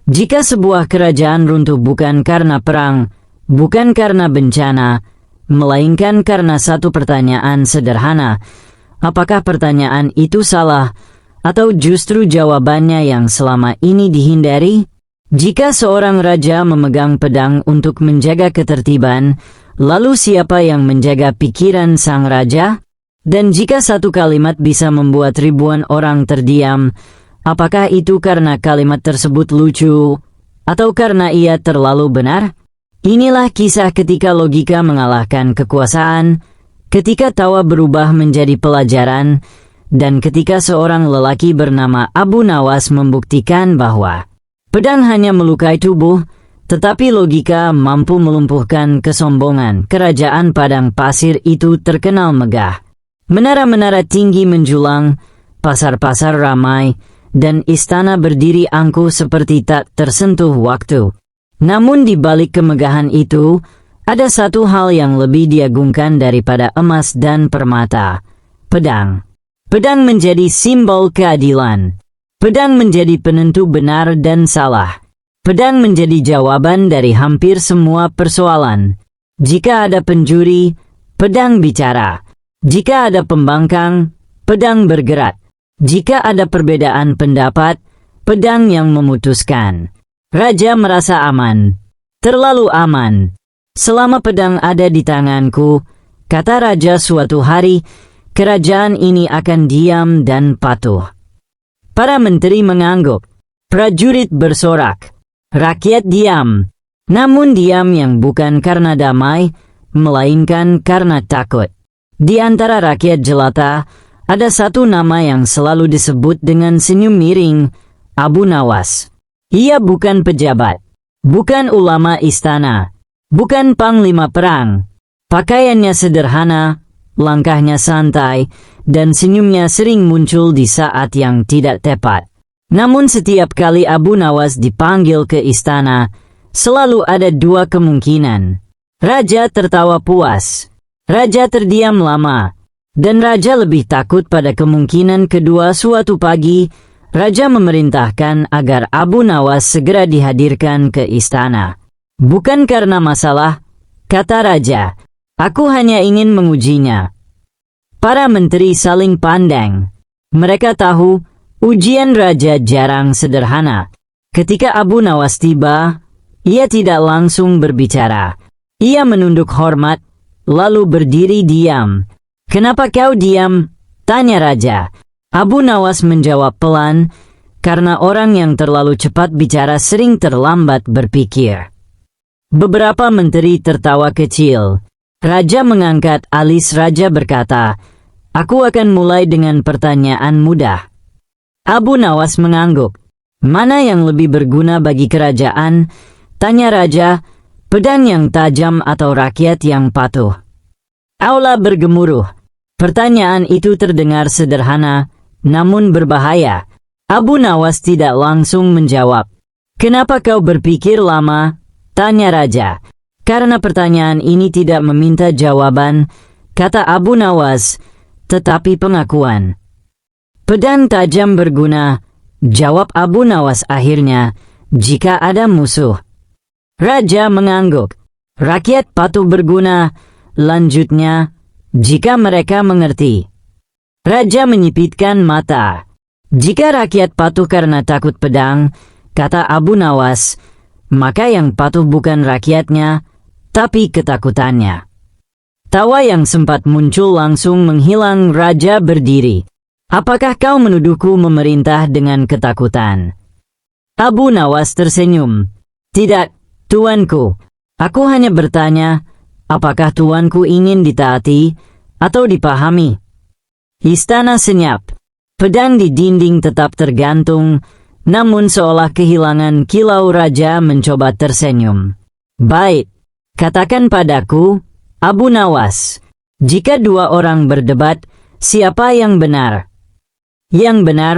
Jika sebuah kerajaan runtuh bukan karena perang, bukan karena bencana, melainkan karena satu pertanyaan sederhana, apakah pertanyaan itu salah, atau justru jawabannya yang selama ini dihindari? Jika seorang raja memegang pedang untuk menjaga ketertiban, lalu siapa yang menjaga pikiran sang raja? Dan jika satu kalimat bisa membuat ribuan orang terdiam, apakah itu karena kalimat tersebut lucu, atau karena ia terlalu benar? Inilah kisah ketika logika mengalahkan kekuasaan, ketika tawa berubah menjadi pelajaran, dan ketika seorang lelaki bernama Abu Nawas membuktikan bahwa pedang hanya melukai tubuh, tetapi logika mampu melumpuhkan kesombongan. Kerajaan padang pasir itu terkenal megah. Menara-menara tinggi menjulang, pasar-pasar ramai, dan istana berdiri angkuh seperti tak tersentuh waktu. Namun di balik kemegahan itu, ada satu hal yang lebih diagungkan daripada emas dan permata. Pedang. Pedang menjadi simbol keadilan. Pedang menjadi penentu benar dan salah. Pedang menjadi jawaban dari hampir semua persoalan. Jika ada penjuri, pedang bicara. Jika ada pembangkang, pedang bergerak. Jika ada perbedaan pendapat, pedang yang memutuskan. Raja merasa aman. Terlalu aman. Selama pedang ada di tanganku, kata raja suatu hari, kerajaan ini akan diam dan patuh. Para menteri mengangguk. Prajurit bersorak. Rakyat diam. Namun diam yang bukan karena damai, melainkan karena takut. Di antara rakyat jelata, ada satu nama yang selalu disebut dengan senyum miring, Abu Nawas. Ia bukan pejabat, bukan ulama istana, bukan panglima perang. Pakaiannya sederhana, langkahnya santai, dan senyumnya sering muncul di saat yang tidak tepat. Namun setiap kali Abu Nawas dipanggil ke istana, selalu ada dua kemungkinan. Raja tertawa puas. Raja terdiam lama, dan raja lebih takut pada kemungkinan kedua. Suatu pagi, raja memerintahkan agar Abu Nawas segera dihadirkan ke istana. Bukan karena masalah, kata raja, aku hanya ingin mengujinya. Para menteri saling pandang. Mereka tahu, ujian raja jarang sederhana. Ketika Abu Nawas tiba, ia tidak langsung berbicara. Ia menunduk hormat, lalu berdiri diam. Kenapa kau diam? Tanya raja. Abu Nawas menjawab pelan, karena orang yang terlalu cepat bicara sering terlambat berpikir. Beberapa menteri tertawa kecil. Raja mengangkat alis. Raja berkata, aku akan mulai dengan pertanyaan mudah. Abu Nawas mengangguk. Mana yang lebih berguna bagi kerajaan? Tanya raja. Pedang yang tajam atau rakyat yang patuh? Aula bergemuruh. Pertanyaan itu terdengar sederhana, namun berbahaya. Abu Nawas tidak langsung menjawab. Kenapa kau berpikir lama? Tanya raja. Karena pertanyaan ini tidak meminta jawaban, kata Abu Nawas, tetapi pengakuan. Pedang tajam berguna, jawab Abu Nawas akhirnya, jika ada musuh. Raja mengangguk. Rakyat patuh berguna, lanjutnya, jika mereka mengerti. Raja menyipitkan mata. Jika rakyat patuh karena takut pedang, kata Abu Nawas, maka yang patuh bukan rakyatnya, tapi ketakutannya. Tawa yang sempat muncul langsung menghilang. Raja berdiri. Apakah kau menuduhku memerintah dengan ketakutan? Abu Nawas tersenyum. Tidak, tuanku. Aku hanya bertanya, apakah tuanku ingin ditaati atau dipahami? Istana senyap. Pedang di dinding tetap tergantung, namun seolah kehilangan kilau. Raja mencoba tersenyum. Baik, katakan padaku, Abu Nawas, jika dua orang berdebat, siapa yang benar? Yang benar,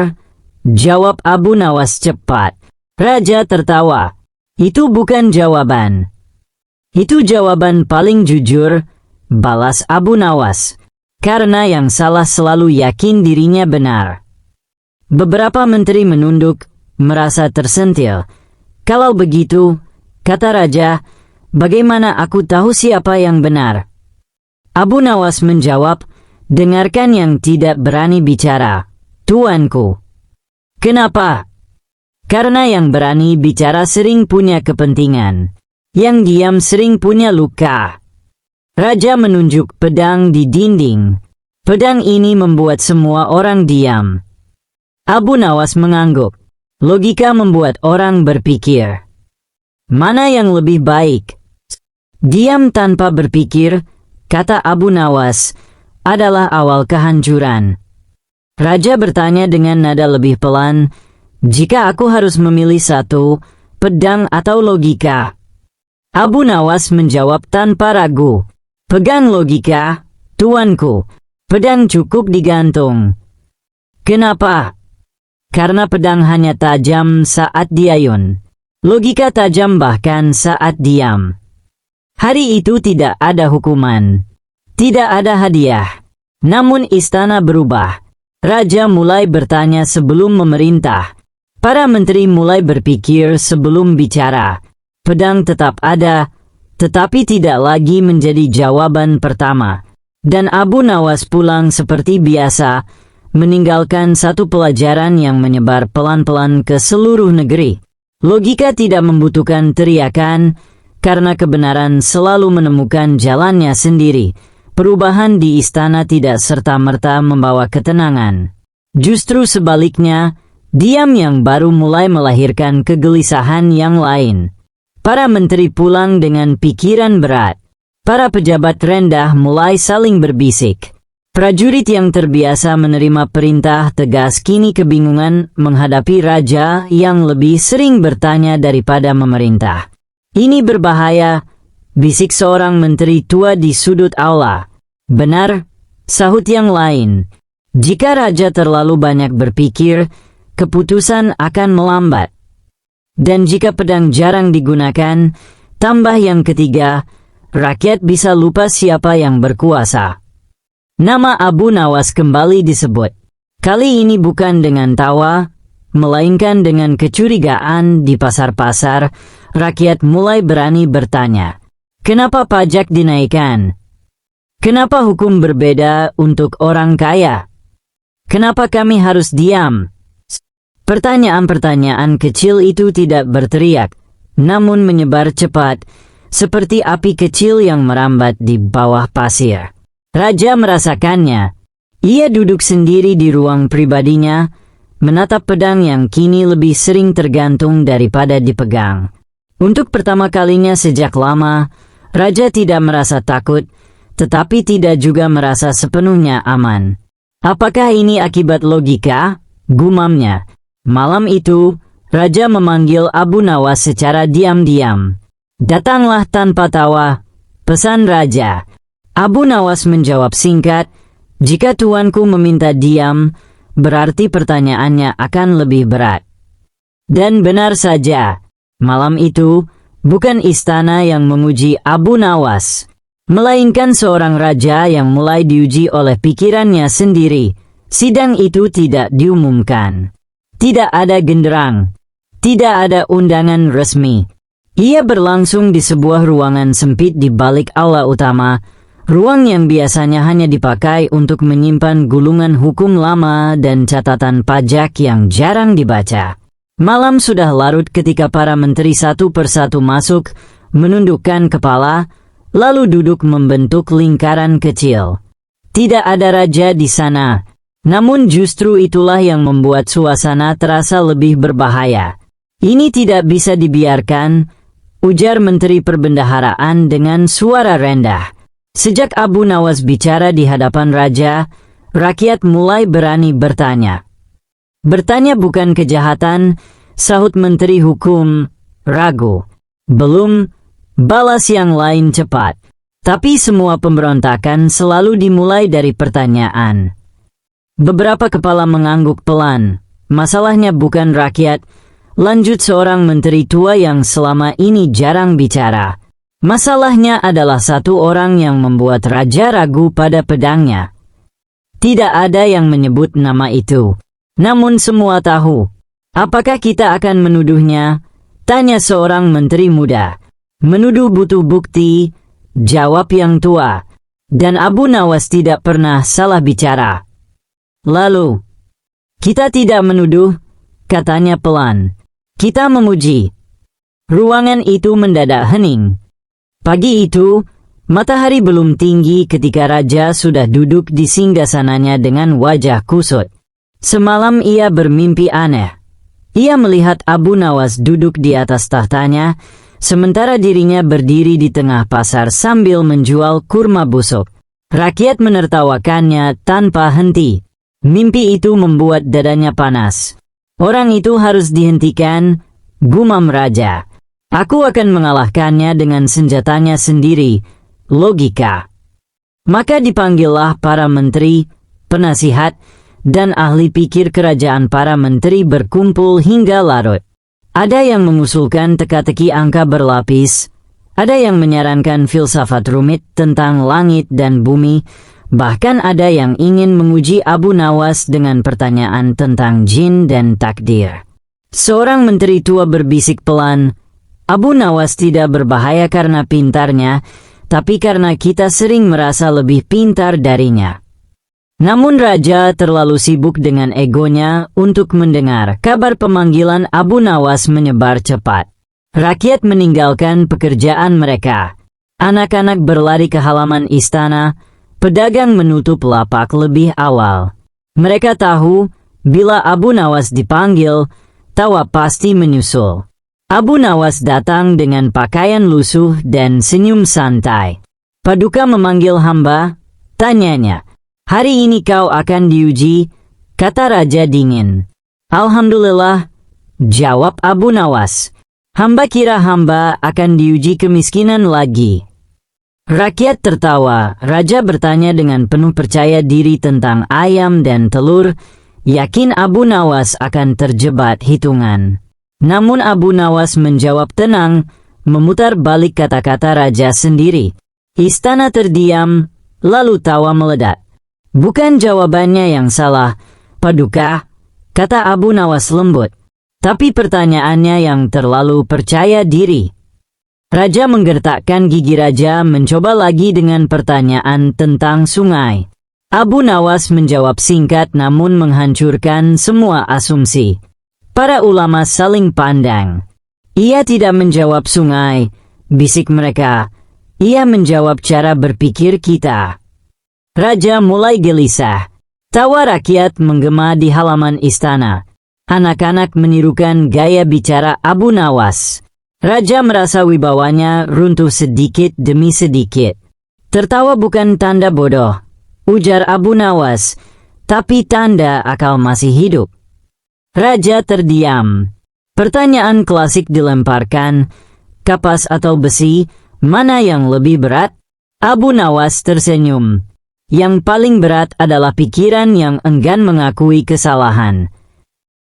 jawab Abu Nawas cepat. Raja tertawa. Itu bukan jawaban. Itu jawaban paling jujur, balas Abu Nawas. karena yang salah selalu yakin dirinya benar. Beberapa menteri menunduk, merasa tersentil. Kalau begitu, kata raja, bagaimana aku tahu siapa yang benar? Abu Nawas menjawab, dengarkan yang tidak berani bicara, tuanku. Kenapa? Karena yang berani bicara sering punya kepentingan. Yang diam sering punya luka. Raja menunjuk pedang di dinding. Pedang ini membuat semua orang diam. Abu Nawas mengangguk. Logika membuat orang berpikir. Mana yang lebih baik? Diam tanpa berpikir, kata Abu Nawas, adalah awal kehancuran. Raja bertanya dengan nada lebih pelan, jika aku harus memilih satu, pedang atau logika? Abu Nawas menjawab tanpa ragu, pegang logika, tuanku, pedang cukup digantung. Kenapa? Karena pedang hanya tajam saat diayun. Logika tajam bahkan saat diam. Hari itu tidak ada hukuman. Tidak ada hadiah. Namun istana berubah. Raja mulai bertanya sebelum memerintah. Para menteri mulai berpikir sebelum bicara. Pedang tetap ada, tetapi tidak lagi menjadi jawaban pertama. Dan Abu Nawas pulang seperti biasa, meninggalkan satu pelajaran yang menyebar pelan-pelan ke seluruh negeri. Logika tidak membutuhkan teriakan, karena kebenaran selalu menemukan jalannya sendiri. Perubahan di istana tidak serta-merta membawa ketenangan. Justru sebaliknya, diam yang baru mulai melahirkan kegelisahan yang lain. Para menteri pulang dengan pikiran berat. Para pejabat rendah mulai saling berbisik. Prajurit yang terbiasa menerima perintah tegas kini kebingungan menghadapi raja yang lebih sering bertanya daripada memerintah. Ini berbahaya, bisik seorang menteri tua di sudut aula. Benar, sahut yang lain. Jika raja terlalu banyak berpikir, keputusan akan melambat. Dan jika pedang jarang digunakan, tambah yang ketiga, rakyat bisa lupa siapa yang berkuasa. Nama Abu Nawas kembali disebut. Kali ini bukan dengan tawa, melainkan dengan kecurigaan. Di pasar-pasar, rakyat mulai berani bertanya, kenapa pajak dinaikkan? Kenapa hukum berbeda untuk orang kaya? Kenapa kami harus diam? Pertanyaan-pertanyaan kecil itu tidak berteriak, namun menyebar cepat, seperti api kecil yang merambat di bawah pasir. Raja merasakannya. Ia duduk sendiri di ruang pribadinya, menatap pedang yang kini lebih sering tergantung daripada dipegang. Untuk pertama kalinya sejak lama, Raja tidak merasa takut, tetapi tidak juga merasa sepenuhnya aman. Apakah ini akibat logika? Gumamnya. Malam itu, Raja memanggil Abu Nawas secara diam-diam. Datanglah tanpa tawa, pesan Raja. Abu Nawas menjawab singkat, jika tuanku meminta diam, berarti pertanyaannya akan lebih berat. Dan benar saja, malam itu, bukan istana yang menguji Abu Nawas, melainkan seorang raja yang mulai diuji oleh pikirannya sendiri. Sidang itu tidak diumumkan. Tidak ada genderang. Tidak ada undangan resmi. Ia berlangsung di sebuah ruangan sempit di balik aula utama, ruang yang biasanya hanya dipakai untuk menyimpan gulungan hukum lama dan catatan pajak yang jarang dibaca. Malam sudah larut ketika para menteri satu persatu masuk, menundukkan kepala, lalu duduk membentuk lingkaran kecil. Tidak ada raja di sana, namun justru itulah yang membuat suasana terasa lebih berbahaya. Ini tidak bisa dibiarkan, ujar Menteri Perbendaharaan dengan suara rendah. Sejak Abu Nawas bicara di hadapan raja, rakyat mulai berani bertanya. Bertanya bukan kejahatan, sahut Menteri Hukum, ragu. Belum, balas yang lain cepat. Tapi semua pemberontakan selalu dimulai dari pertanyaan. Beberapa kepala mengangguk pelan. Masalahnya bukan rakyat, lanjut seorang menteri tua yang selama ini jarang bicara. Masalahnya adalah satu orang yang membuat raja ragu pada pedangnya. Tidak ada yang menyebut nama itu. Namun semua tahu. Apakah kita akan menuduhnya? Tanya seorang menteri muda. Menuduh butuh bukti, jawab yang tua. Dan Abu Nawas tidak pernah salah bicara. Lalu, kita tidak menuduh, katanya pelan. Kita memuji. Ruangan itu mendadak hening. Pagi itu, matahari belum tinggi ketika raja sudah duduk di singgasananya dengan wajah kusut. Semalam ia bermimpi aneh. Ia melihat Abu Nawas duduk di atas tahtanya, sementara dirinya berdiri di tengah pasar sambil menjual kurma busuk. Rakyat menertawakannya tanpa henti. Mimpi itu membuat dadanya panas. Orang itu harus dihentikan, gumam raja. Aku akan mengalahkannya dengan senjatanya sendiri, logika. Maka dipanggillah para menteri, penasihat, dan ahli pikir kerajaan. Para menteri berkumpul hingga larut. Ada yang mengusulkan teka-teki angka berlapis, ada yang menyarankan filsafat rumit tentang langit dan bumi, bahkan ada yang ingin menguji Abu Nawas dengan pertanyaan tentang jin dan takdir. Seorang menteri tua berbisik pelan, Abu Nawas tidak berbahaya karena pintarnya, tapi karena kita sering merasa lebih pintar darinya. Namun raja terlalu sibuk dengan egonya untuk mendengar. Kabar pemanggilan Abu Nawas menyebar cepat. Rakyat meninggalkan pekerjaan mereka. Anak-anak berlari ke halaman istana, pedagang menutup lapak lebih awal. Mereka tahu, bila Abu Nawas dipanggil, tawa pasti menyusul. Abu Nawas datang dengan pakaian lusuh dan senyum santai. Paduka memanggil hamba, tanyanya. Hari ini kau akan diuji, kata raja dingin. Alhamdulillah, jawab Abu Nawas. Hamba kira hamba akan diuji kemiskinan lagi. Rakyat tertawa. Raja bertanya dengan penuh percaya diri tentang ayam dan telur, yakin Abu Nawas akan terjebak hitungan. Namun Abu Nawas menjawab tenang, memutar balik kata-kata raja sendiri. Istana terdiam, lalu tawa meledak. Bukan jawabannya yang salah, Paduka, kata Abu Nawas lembut. Tapi pertanyaannya yang terlalu percaya diri. Raja menggertakkan gigi. Raja mencoba lagi dengan pertanyaan tentang sungai. Abu Nawas menjawab singkat namun menghancurkan semua asumsi. Para ulama saling pandang. Ia tidak menjawab sungai, bisik mereka. Ia menjawab cara berpikir kita. Raja mulai gelisah. Tawa rakyat menggema di halaman istana. Anak-anak menirukan gaya bicara Abu Nawas. Raja merasa wibawanya runtuh sedikit demi sedikit. Tertawa bukan tanda bodoh, ujar Abu Nawas, tapi tanda akal masih hidup. Raja terdiam. Pertanyaan klasik dilemparkan, kapas atau besi, mana yang lebih berat? Abu Nawas tersenyum. Yang paling berat adalah pikiran yang enggan mengakui kesalahan.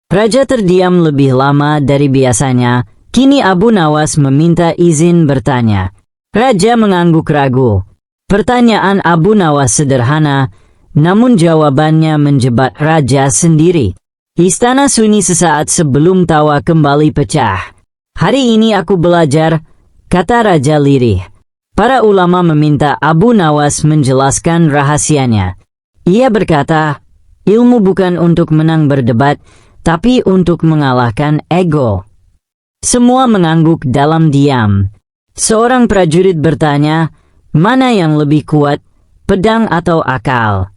Raja terdiam lebih lama dari biasanya. Kini Abu Nawas meminta izin bertanya. Raja mengangguk ragu. Pertanyaan Abu Nawas sederhana, namun jawabannya menjebak raja sendiri. Istana sunyi sesaat sebelum tawa kembali pecah. Hari ini aku belajar, kata raja lirih. Para ulama meminta Abu Nawas menjelaskan rahasianya. Ia berkata, ilmu bukan untuk menang berdebat, tapi untuk mengalahkan ego. Semua mengangguk dalam diam. Seorang prajurit bertanya, mana yang lebih kuat, pedang atau akal?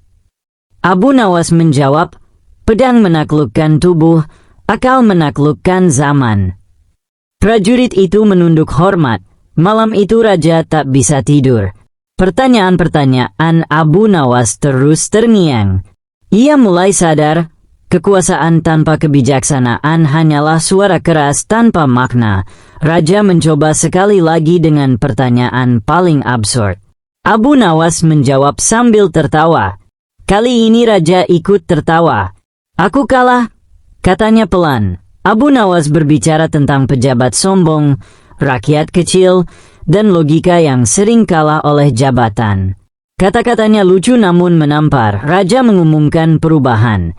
Abu Nawas menjawab, pedang menaklukkan tubuh, akal menaklukkan zaman. Prajurit itu menunduk hormat. Malam itu raja tak bisa tidur. Pertanyaan-pertanyaan Abu Nawas terus terngiang. Ia mulai sadar, kekuasaan tanpa kebijaksanaan hanyalah suara keras tanpa makna. Raja mencoba sekali lagi dengan pertanyaan paling absurd. Abu Nawas menjawab sambil tertawa. Kali ini raja ikut tertawa. Aku kalah, katanya pelan. Abu Nawas berbicara tentang pejabat sombong, rakyat kecil, dan logika yang sering kalah oleh jabatan. Kata-katanya lucu namun menampar. Raja mengumumkan perubahan.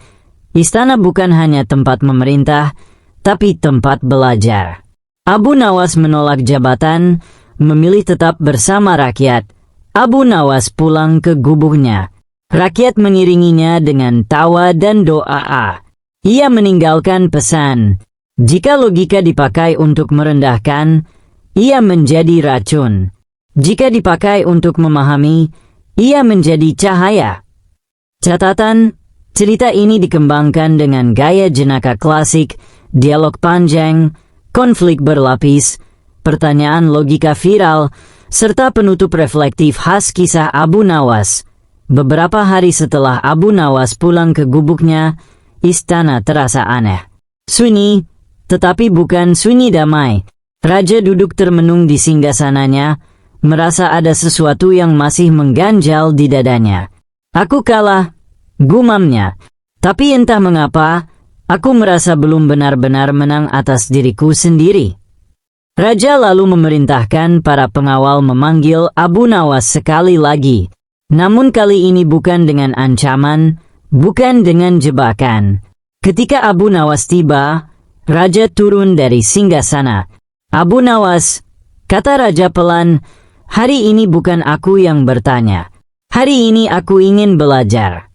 Istana bukan hanya tempat memerintah, tapi tempat belajar. Abu Nawas menolak jabatan, memilih tetap bersama rakyat. Abu Nawas pulang ke gubuknya. Rakyat mengiringinya dengan tawa dan doa. Ia meninggalkan pesan. Jika logika dipakai untuk merendahkan, ia menjadi racun. Jika dipakai untuk memahami, ia menjadi cahaya. Catatan, cerita ini dikembangkan dengan gaya jenaka klasik, dialog panjang, konflik berlapis, pertanyaan logika viral, serta penutup reflektif khas kisah Abu Nawas. Beberapa hari setelah Abu Nawas pulang ke gubuknya, istana terasa aneh. Sunyi, tetapi bukan sunyi damai. Raja duduk termenung di singgasananya, merasa ada sesuatu yang masih mengganjal di dadanya. Aku kalah, gumamnya. Tapi entah mengapa, aku merasa belum benar-benar menang atas diriku sendiri. Raja lalu memerintahkan para pengawal memanggil Abu Nawas sekali lagi. Namun kali ini bukan dengan ancaman, bukan dengan jebakan. Ketika Abu Nawas tiba, Raja turun dari singgasana. Abu Nawas, kata Raja pelan, hari ini bukan aku yang bertanya. Hari ini aku ingin belajar.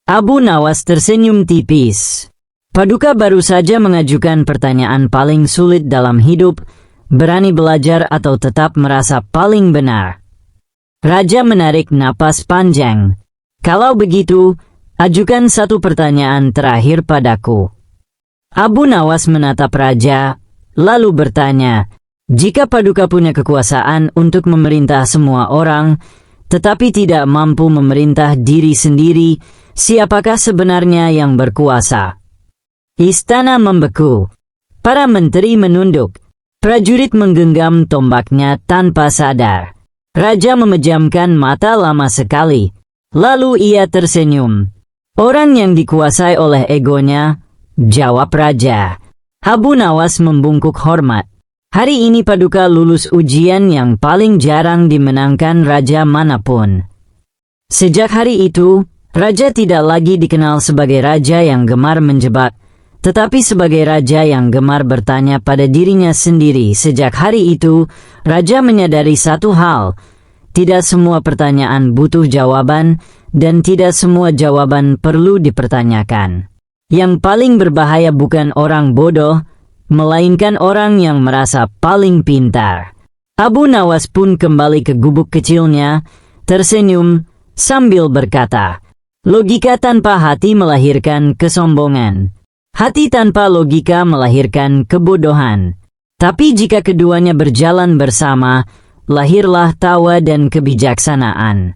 Abu Nawas tersenyum tipis. Paduka baru saja mengajukan pertanyaan paling sulit dalam hidup, berani belajar atau tetap merasa paling benar. Raja menarik napas panjang. Kalau begitu, ajukan satu pertanyaan terakhir padaku. Abu Nawas menatap Raja, lalu bertanya, jika Paduka punya kekuasaan untuk memerintah semua orang, tetapi tidak mampu memerintah diri sendiri, siapakah sebenarnya yang berkuasa? Istana membeku. Para menteri menunduk. Prajurit menggenggam tombaknya tanpa sadar. Raja memejamkan mata lama sekali. Lalu ia tersenyum. Orang yang dikuasai oleh egonya, jawab Raja. Abu Nawas membungkuk hormat. Hari ini Paduka lulus ujian yang paling jarang dimenangkan raja manapun. Sejak hari itu, Raja tidak lagi dikenal sebagai raja yang gemar menjebak, tetapi sebagai raja yang gemar bertanya pada dirinya sendiri. Sejak hari itu, Raja menyadari satu hal, tidak semua pertanyaan butuh jawaban, dan tidak semua jawaban perlu dipertanyakan. Yang paling berbahaya bukan orang bodoh, melainkan orang yang merasa paling pintar. Abu Nawas pun kembali ke gubuk kecilnya, tersenyum, sambil berkata, logika tanpa hati melahirkan kesombongan. Hati tanpa logika melahirkan kebodohan. Tapi jika keduanya berjalan bersama, lahirlah tawa dan kebijaksanaan.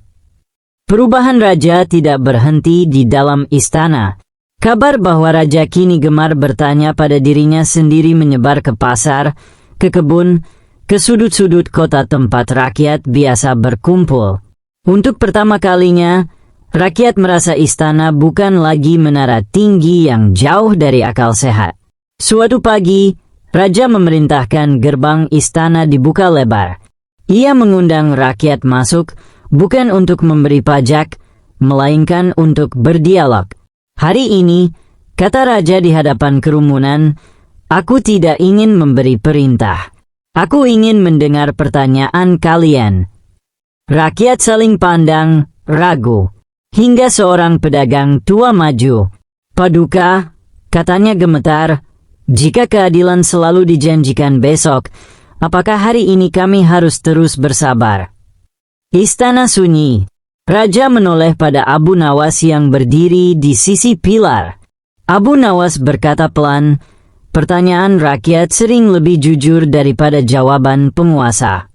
Perubahan Raja tidak berhenti di dalam istana. Kabar bahwa Raja kini gemar bertanya pada dirinya sendiri menyebar ke pasar, ke kebun, ke sudut-sudut kota tempat rakyat biasa berkumpul. Untuk pertama kalinya, rakyat merasa istana bukan lagi menara tinggi yang jauh dari akal sehat. Suatu pagi, Raja memerintahkan gerbang istana dibuka lebar. Ia mengundang rakyat masuk, bukan untuk memberi pajak, melainkan untuk berdialog. Hari ini, kata Raja di hadapan kerumunan, aku tidak ingin memberi perintah. Aku ingin mendengar pertanyaan kalian. Rakyat saling pandang, ragu. Hingga seorang pedagang tua maju. Paduka, katanya gemetar, jika keadilan selalu dijanjikan besok, apakah hari ini kami harus terus bersabar? Istana sunyi. Raja menoleh pada Abu Nawas yang berdiri di sisi pilar. Abu Nawas berkata pelan, pertanyaan rakyat sering lebih jujur daripada jawaban penguasa.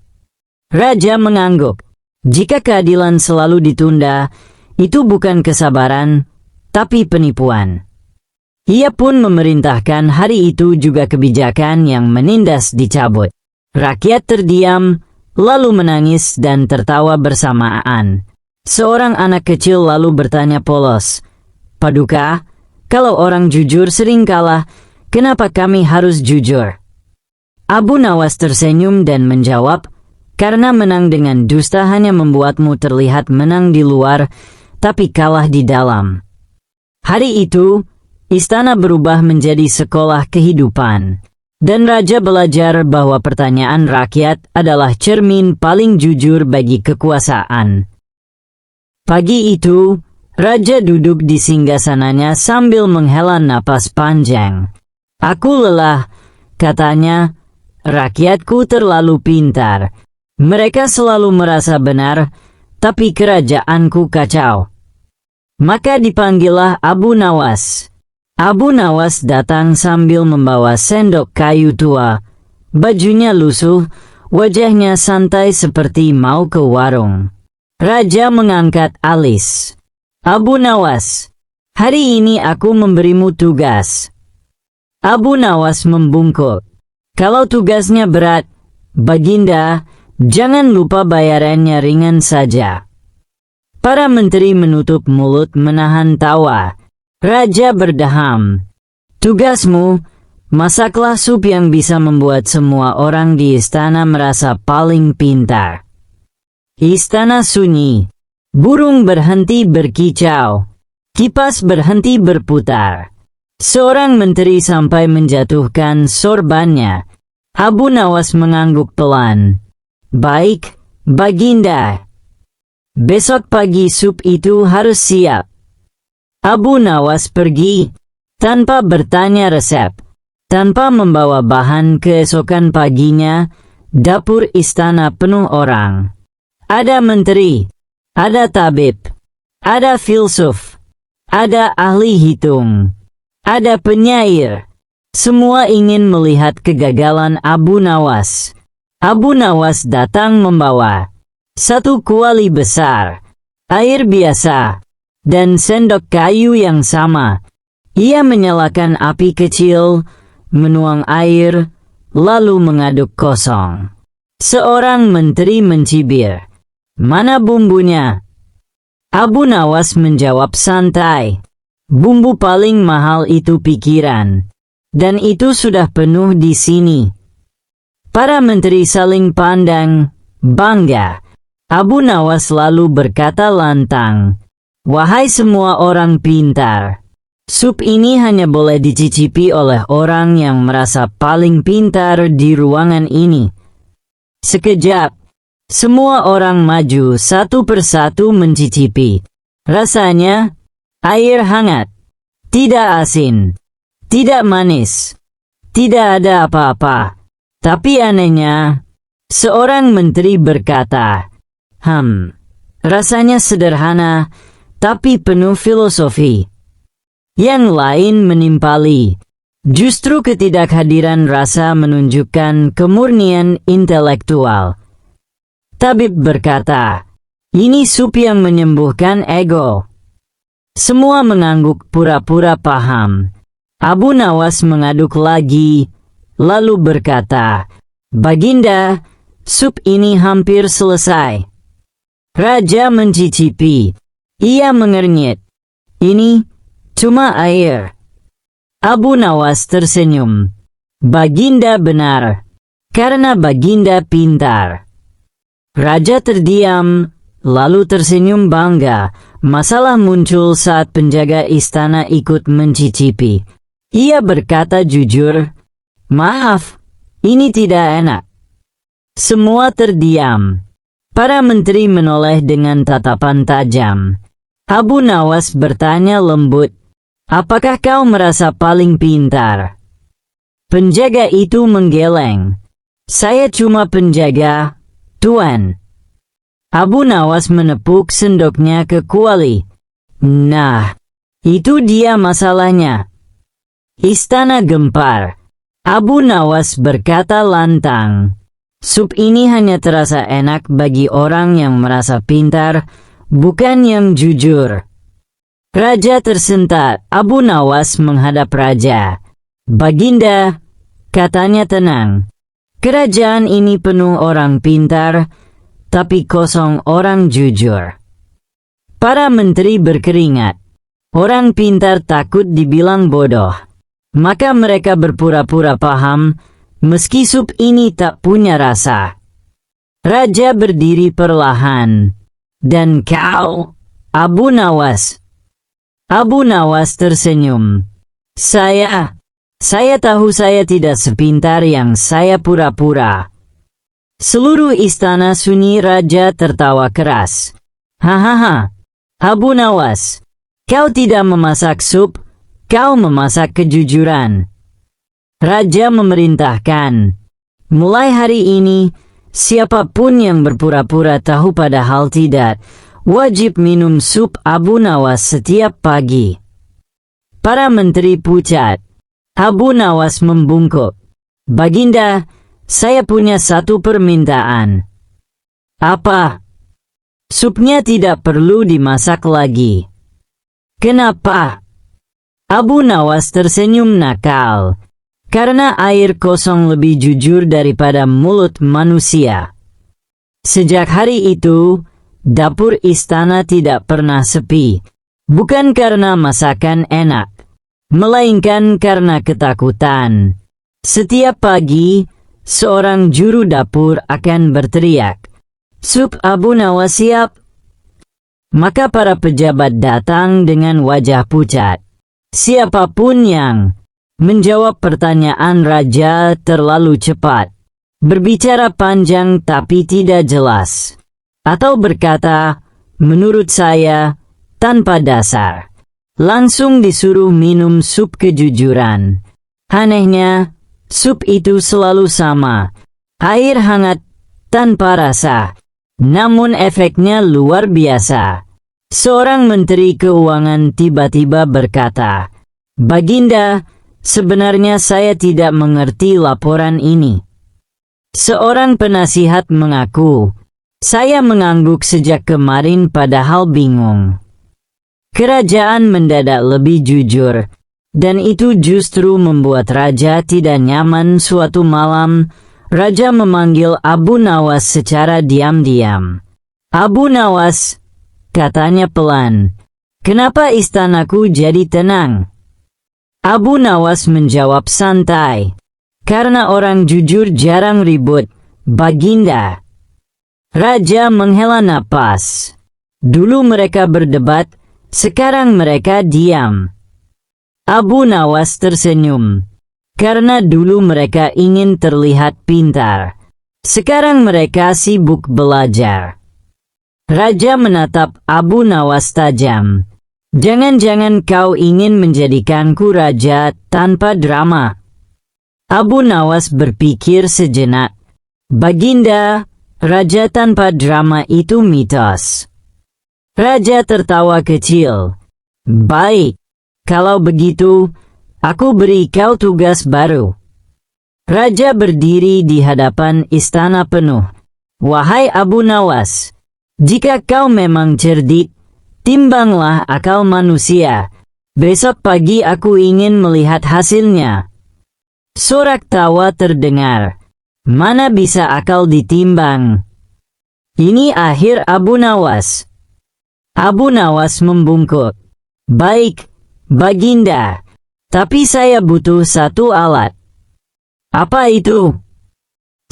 Raja mengangguk. Jika keadilan selalu ditunda, itu bukan kesabaran, tapi penipuan. Ia pun memerintahkan hari itu juga kebijakan yang menindas dicabut. Rakyat terdiam, lalu menangis dan tertawa bersamaan. Seorang anak kecil lalu bertanya polos, Paduka, kalau orang jujur sering kalah, kenapa kami harus jujur? Abu Nawas tersenyum dan menjawab, Karena menang dengan dusta hanya membuatmu terlihat menang di luar, tapi kalah di dalam. Hari itu, istana berubah menjadi sekolah kehidupan. Dan raja belajar bahwa pertanyaan rakyat adalah cermin paling jujur bagi kekuasaan. Pagi itu, raja duduk di singgasananya sambil menghela napas panjang. "Aku lelah," katanya, "rakyatku terlalu pintar. Mereka selalu merasa benar, tapi kerajaanku kacau." Maka dipanggillah Abu Nawas. Abu Nawas datang sambil membawa sendok kayu tua. Bajunya lusuh, wajahnya santai seperti mau ke warung. Raja mengangkat alis. "Abu Nawas, hari ini aku memberimu tugas." Abu Nawas membungkuk. "Kalau tugasnya berat, Baginda, jangan lupa bayarannya ringan saja." Para menteri menutup mulut menahan tawa. Raja berdaham. "Tugasmu, masaklah sup yang bisa membuat semua orang di istana merasa paling pintar." Istana sunyi. Burung berhenti berkicau. Kipas berhenti berputar. Seorang menteri sampai menjatuhkan sorbannya. Abu Nawas mengangguk pelan. "Baik, Baginda. Besok pagi sup itu harus siap." Abu Nawas pergi, tanpa bertanya resep. Tanpa membawa bahan. Keesokan paginya, dapur istana penuh orang. Ada menteri, ada tabib, ada filsuf, ada ahli hitung, ada penyair. Semua ingin melihat kegagalan Abu Nawas. Abu Nawas datang membawa satu kuali besar, air biasa, dan sendok kayu yang sama. Ia menyalakan api kecil, menuang air, lalu mengaduk kosong. Seorang menteri mencibir, "Mana bumbunya?" Abu Nawas menjawab santai, "Bumbu paling mahal itu pikiran. Dan itu sudah penuh di sini." Para menteri saling pandang, bangga. Abu Nawas lalu berkata lantang, "Wahai semua orang pintar, sup ini hanya boleh dicicipi oleh orang yang merasa paling pintar di ruangan ini." Sekejap, semua orang maju satu persatu mencicipi. Rasanya, air hangat, tidak asin, tidak manis, tidak ada apa-apa. Tapi anehnya, seorang menteri berkata, rasanya sederhana, tapi penuh filosofi." Yang lain menimpali. Justru ketidakhadiran rasa menunjukkan kemurnian intelektual. Tabib berkata, "Ini sup yang menyembuhkan ego." Semua mengangguk pura-pura paham. Abu Nawas mengaduk lagi, lalu berkata, "Baginda, sup ini hampir selesai." Raja mencicipi. Ia mengernyit. "Ini cuma air." Abu Nawas tersenyum. "Baginda benar, karena Baginda pintar." Raja terdiam, lalu tersenyum bangga. Masalah muncul saat penjaga istana ikut mencicipi. Ia berkata jujur, "Maaf, ini tidak enak." Semua terdiam. Para menteri menoleh dengan tatapan tajam. Abu Nawas bertanya lembut, "Apakah kau merasa paling pintar?" Penjaga itu menggeleng. "Saya cuma penjaga, Tuan." Abu Nawas menepuk sendoknya ke kuali. "Nah, itu dia masalahnya." Istana gempar. Abu Nawas berkata lantang, "Sup ini hanya terasa enak bagi orang yang merasa pintar, bukan yang jujur." Raja tersentak. Abu Nawas menghadap raja. "Baginda," katanya tenang, "kerajaan ini penuh orang pintar, tapi kosong orang jujur." Para menteri berkeringat. Orang pintar takut dibilang bodoh. Maka mereka berpura-pura paham, meski sup ini tak punya rasa. Raja berdiri perlahan. Dan kau, Abu Nawas? Abu Nawas tersenyum. Saya tahu saya tidak sepintar yang saya pura-pura. Seluruh istana sunyi. Raja tertawa keras. Hahaha, Abu Nawas, kau tidak memasak sup, kau memasak kejujuran. Raja memerintahkan, mulai hari ini, siapapun yang berpura-pura tahu padahal tidak, wajib minum sup Abu Nawas setiap pagi. Para menteri pucat. Abu Nawas membungkuk. Baginda, saya punya satu permintaan. Apa? Supnya tidak perlu dimasak lagi. Kenapa? Abu Nawas tersenyum nakal. Karena air kosong lebih jujur daripada mulut manusia. Sejak hari itu, dapur istana tidak pernah sepi. Bukan karena masakan enak, melainkan karena ketakutan. Setiap pagi, seorang juru dapur akan berteriak, "Sup Abu Nawas siap." Maka para pejabat datang dengan wajah pucat. Siapapun yang menjawab pertanyaan raja terlalu cepat, berbicara panjang tapi tidak jelas, atau berkata, "Menurut saya," tanpa dasar, langsung disuruh minum sup kejujuran. Anehnya, sup itu selalu sama, air hangat tanpa rasa, namun efeknya luar biasa. Seorang menteri keuangan tiba-tiba berkata, "Baginda, sebenarnya saya tidak mengerti laporan ini." Seorang penasihat mengaku, "Saya mengangguk sejak kemarin padahal bingung." Kerajaan mendadak lebih jujur, dan itu justru membuat raja tidak nyaman. Suatu malam, raja memanggil Abu Nawas secara diam-diam. "Abu Nawas," katanya pelan, "kenapa istanaku jadi tenang?" Abu Nawas menjawab santai, "Karena orang jujur jarang ribut, Baginda." Raja menghela napas. Dulu mereka berdebat, sekarang mereka diam. Abu Nawas tersenyum. Karena dulu mereka ingin terlihat pintar, sekarang mereka sibuk belajar. Raja menatap Abu Nawas tajam. "Jangan-jangan kau ingin menjadikanku raja tanpa drama?" Abu Nawas berpikir sejenak. "Baginda, raja tanpa drama itu mitos." Raja tertawa kecil. "Baik, kalau begitu, aku beri kau tugas baru." Raja berdiri di hadapan istana penuh. "Wahai Abu Nawas, jika kau memang cerdik, timbanglah akal manusia. Besok pagi aku ingin melihat hasilnya." Sorak tawa terdengar. "Mana bisa akal ditimbang?" Ini akhir Abu Nawas. Abu Nawas membungkuk. "Baik, Baginda, tapi saya butuh satu alat." "Apa itu?"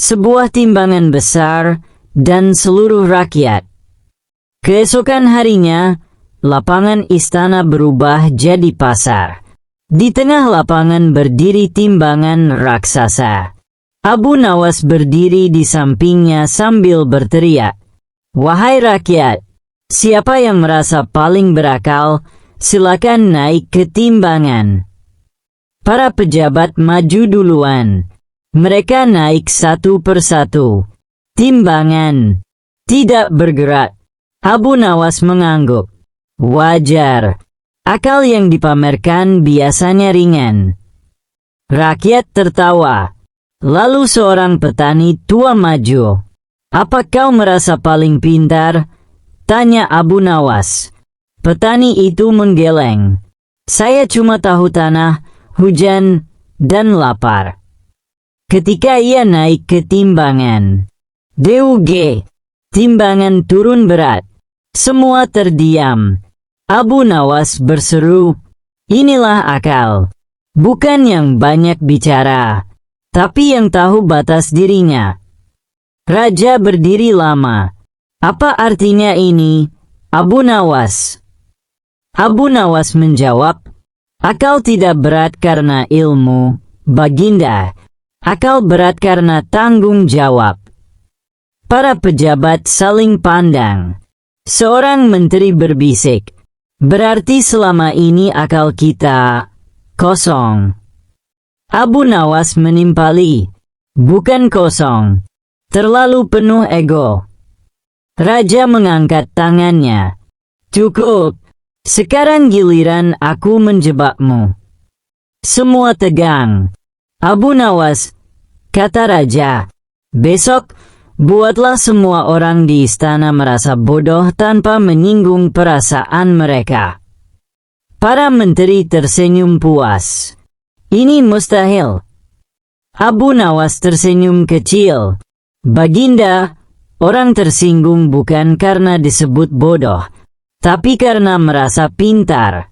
"Sebuah timbangan besar dan seluruh rakyat." Keesokan harinya, lapangan istana berubah jadi pasar. Di tengah lapangan berdiri timbangan raksasa. Abu Nawas berdiri di sampingnya sambil berteriak, "Wahai rakyat, siapa yang merasa paling berakal, silakan naik ke timbangan." Para pejabat maju duluan. Mereka naik satu persatu. Timbangan tidak bergerak. Abu Nawas mengangguk. Wajar. Akal yang dipamerkan biasanya ringan. Rakyat tertawa. Lalu seorang petani tua maju. "Apa kau merasa paling pintar?" tanya Abu Nawas. Petani itu menggeleng. "Saya cuma tahu tanah, hujan, dan lapar." Ketika ia naik ke timbangan, "DUG, timbangan turun berat." Semua terdiam. Abu Nawas berseru, "Inilah akal. Bukan yang banyak bicara, tapi yang tahu batas dirinya." Raja berdiri lama. Apa artinya ini, Abu Nawas? Abu Nawas menjawab, akal tidak berat karena ilmu, Baginda. Akal berat karena tanggung jawab. Para pejabat saling pandang. Seorang menteri berbisik, berarti selama ini akal kita kosong. Abu Nawas menimpali, bukan kosong, terlalu penuh ego. Raja mengangkat tangannya. Cukup, sekarang giliran aku menjebakmu. Semua tegang. Abu Nawas, kata raja, besok buatlah semua orang di istana merasa bodoh tanpa menyinggung perasaan mereka. Para menteri tersenyum puas. Ini mustahil. Abu Nawas tersenyum kecil. Baginda, orang tersinggung bukan karena disebut bodoh, tapi karena merasa pintar.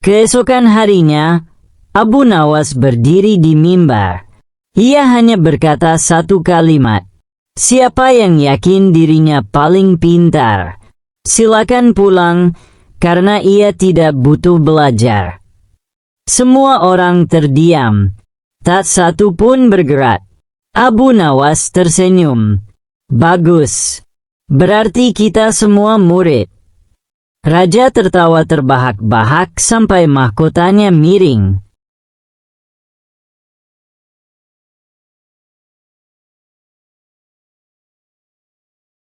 Keesokan harinya, Abu Nawas berdiri di mimbar. Ia hanya berkata satu kalimat. Siapa yang yakin dirinya paling pintar, silakan pulang, karena ia tidak butuh belajar. Semua orang terdiam. Tak satu pun bergerak. Abu Nawas tersenyum. Bagus. Berarti kita semua murid. Raja tertawa terbahak-bahak sampai mahkotanya miring.